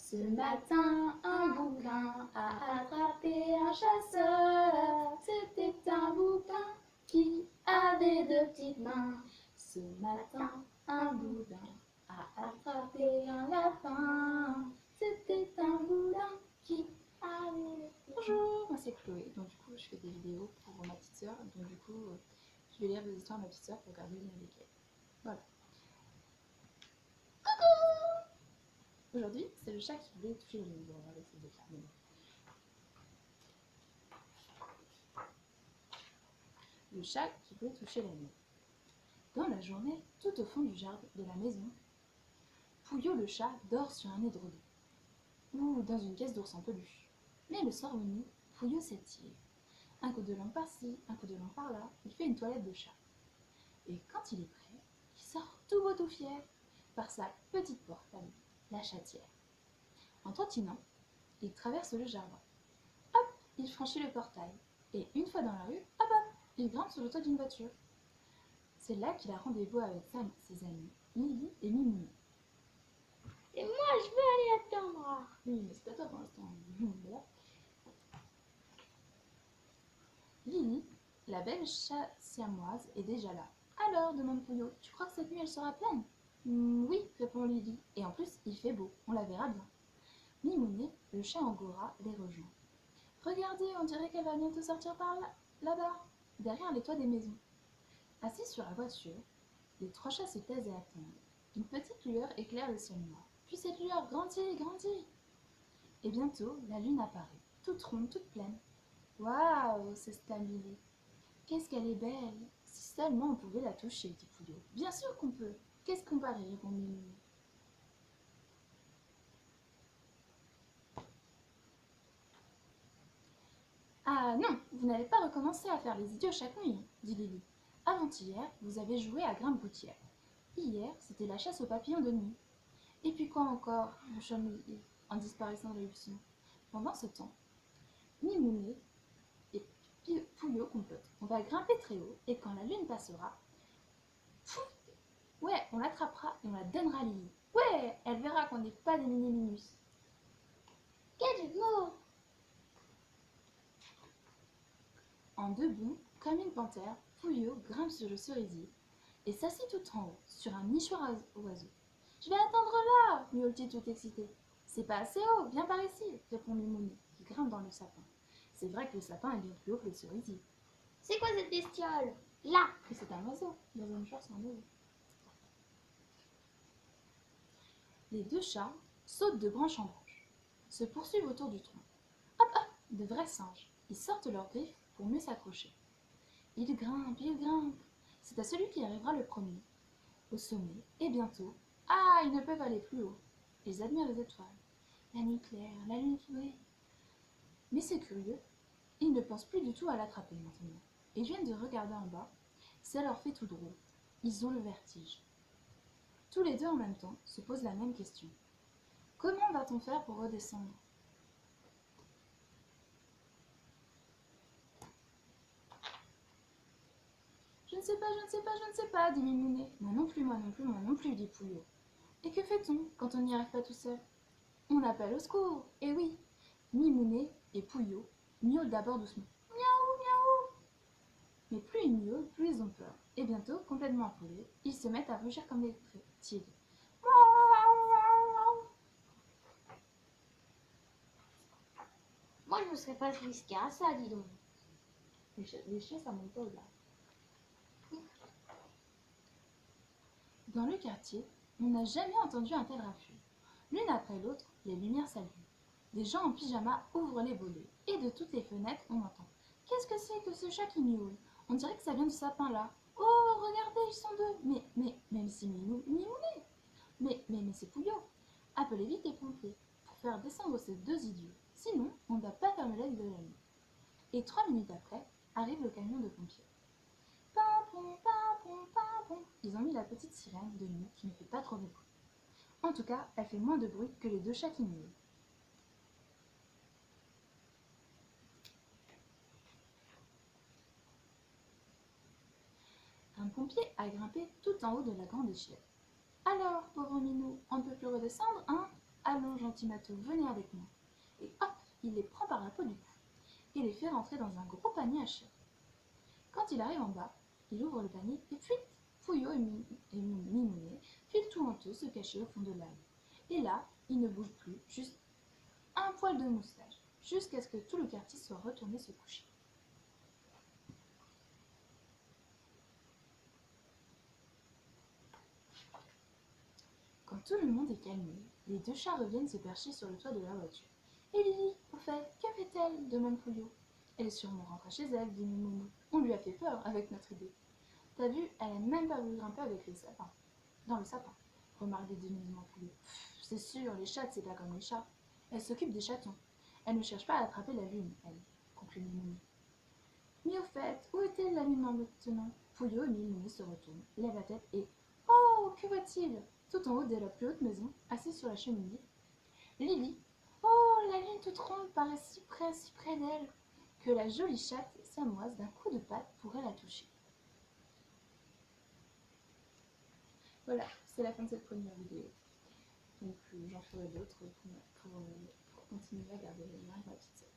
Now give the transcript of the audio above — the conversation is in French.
Ce matin, un bouquin a attrapé un chasseur. C'était un bouquin qui avait deux petites mains. Ce matin, un boudin a attrapé un lapin. C'était un boudin qui avait deux petites mains. Bonjour, moi c'est Chloé, donc du coup je fais des vidéos pour ma petite soeur, donc du coup je vais lire des histoires à ma petite soeur pour garder le lien avec elle. Voilà. Coucou! Aujourd'hui c'est le chat qui voulait toucher les lignes. Bon, on va essayer de faire mais bon. Le chat qui voulait toucher la lune. Dans la journée, tout au fond du jardin de la maison, Pouillot le chat dort sur un édredon ou dans une caisse d'ours en peluche. Mais le soir venu, Pouillot s'étire. Un coup de lampe par-ci, un coup de lampe par-là, il fait une toilette de chat. Et quand il est prêt, il sort tout beau tout fier par sa petite porte à lui, la chatière. En trottinant, il traverse le jardin. Hop, il franchit le portail. Et une fois dans la rue, hop hop, il grimpe sur le toit d'une voiture. C'est là qu'il a rendez-vous avec ses amis, Lily et Mimi. Et moi, je veux aller attendre. Oui, mais c'est pas toi pour l'instant. Voilà. Lily, la belle chat siamoise, est déjà là. Alors, demande Pouillot, tu crois que cette nuit elle sera pleine? Oui, répond Lily. Et en plus, il fait beau, on la verra bien. Mimounet, le chat angora, les rejoint. Regardez, on dirait qu'elle va bientôt sortir par là-bas, derrière les toits des maisons. Assis sur la voiture, les trois chats se taisent et attendent. Une petite lueur éclaire le ciel noir. Puis cette lueur grandit, grandit. Et bientôt, la lune apparaît, toute ronde, toute pleine. Waouh, s'exclame Lily. Qu'est-ce qu'elle est belle! Si seulement on pouvait la toucher, dit Pouillot. Bien sûr qu'on peut. Qu'est-ce qu'on paraît, répond Mimounet. Ah non, vous n'allez pas recommencer à faire les idiots chaque nuit, dit Lily. Avant-hier, vous avez joué à grimpe-gouttière. Hier, c'était la chasse aux papillons de nuit. Et puis quoi encore, mon cher Lily, en disparaissant de la buisson. Pendant ce temps, Mimounet et Pouillot complotent. On va grimper très haut, et quand la lune passera, pfff, ouais, on l'attrapera et on la donnera à Lily. Ouais, elle verra qu'on n'est pas des mini-minus. Quel jeu de mots! En deux bonds, comme une panthère, Pouillot grimpe sur le cerisier et s'assit tout en haut, sur un nichoir à oiseaux. Je vais attendre là, miaule-t-il tout excité. C'est pas assez haut, viens par ici, répond Mimounet, qui grimpe dans le sapin. C'est vrai que le sapin est bien plus haut que le cerisier. C'est quoi cette bestiole? Là! Et c'est un oiseau, dans un nichoir c'est un oiseau. Les deux chats sautent de branche en branche, se poursuivent autour du tronc. Hop hop, de vrais singes, ils sortent leurs griffes pour mieux s'accrocher. Ils grimpent, ils grimpent. C'est à celui qui arrivera le premier, au sommet, et bientôt, ah, ils ne peuvent aller plus haut. Ils admirent les étoiles, la nuit claire, la lune qui brille. Mais c'est curieux, ils ne pensent plus du tout à l'attraper maintenant. Ils viennent de regarder en bas, ça leur fait tout drôle. Ils ont le vertige. Tous les deux en même temps se posent la même question. Comment va-t-on faire pour redescendre? Je ne sais pas, je ne sais pas, je ne sais pas, dit Mimounet. Moi non plus, moi non plus, moi non plus, dit Pouillot. Et que fait-on quand on n'y arrive pas tout seul? On appelle au secours. Et oui, Mimounet et Pouillot miaulent d'abord doucement. Miaou, miaou. Mais plus ils miaulent, plus ils ont peur. Et bientôt, complètement affolés, ils se mettent à rugir comme des tigres. Moi, je ne serais pas risqué à ça, dis donc. Les chiens, ça monte pas au-delà. Dans le quartier, on n'a jamais entendu un tel raffut. L'une après l'autre, les lumières s'allument. Des gens en pyjama ouvrent les volets, et de toutes les fenêtres, on entend. Qu'est-ce que c'est que ce chat qui miaule? On dirait que ça vient du sapin là. Oh, regardez, ils sont deux. Mais c'est Mimounet. Mais c'est Pouillot. Appelez vite les pompiers pour faire descendre ces deux idiots. Sinon, on ne va pas fermer l'œil de la nuit. Et 3 minutes après, arrive le camion de pompiers. Pimpon, pimpon, pimpon. Ils ont mis la petite sirène de nuit qui ne fait pas trop de bruit. En tout cas, elle fait moins de bruit que les deux chats qui miaulent. Un pompier a grimpé tout en haut de la grande échelle. Alors, pauvre minou, on ne peut plus redescendre, hein? allons, gentil matelot, venez avec moi. Et hop, il les prend par la peau du cou et les fait rentrer dans un gros panier à chien. Quand il arrive en bas, il ouvre le panier et fuite, Pouillot et Mimounet filent tout honteux se cacher au fond de l'âle. Et là, il ne bouge plus, juste un poil de moustache, jusqu'à ce que tout le quartier soit retourné se coucher. Quand tout le monde est calmé, les deux chats reviennent se percher sur le toit de la voiture. Et Lily, au fait, que fait-elle demande Pouillot. Elle est sûrement rentrée chez elle, dit Mimounet. On lui a fait peur avec notre idée. T'as vu, elle a même pas voulu grimper avec les sapins. Dans le sapin, remarque dédaigneusement Pouillot. C'est sûr, les chattes, c'est pas comme les chats. Elles s'occupent des chatons. Elles ne cherchent pas à attraper la lune, elles, conclut Mimounet. Mais au fait, où est-elle la lune maintenant? Pouillot et Mimounet se retournent, lèvent la tête et oh, que voit-il? Tout en haut de la plus haute maison, assise sur la cheminée, Lily. Oh, la lune toute ronde paraît si près d'elle, que la jolie chatte siamoise d'un coup de patte pourrait la toucher. Voilà, c'est la fin de cette première vidéo. Donc j'en ferai d'autres pour continuer à garder le lien avec ma petite sœur.